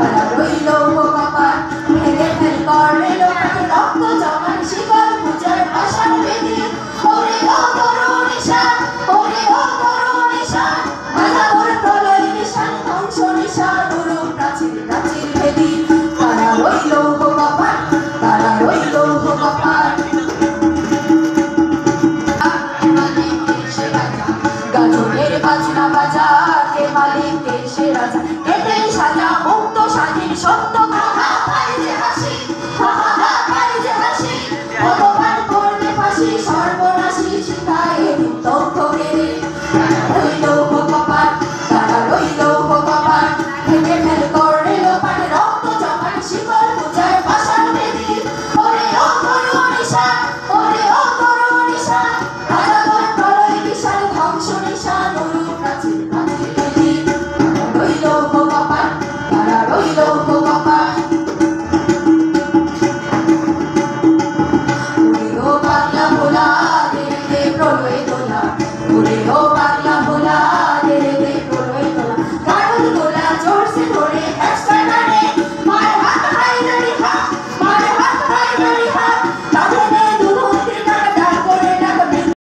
তারা রইল কপাল ভেঙে ফেল করে লোকাতে রক্ত জমান শিকল পূজার পাশার বেদি ওরে ও তরুণ ঈশান ওরে ও তরুণ ঈশান বাজাবর প্রলয় নিশান ধ্বংস নিশান উড়ুক প্রাচীর প্রাচীর ভেদি তারা রইল কপাল তারা রইল কপাল গাজনের বাজনা বাজা কে মালিক কে সে রাজা এতেই সাজা মুক্ত স্বাধীন সত্য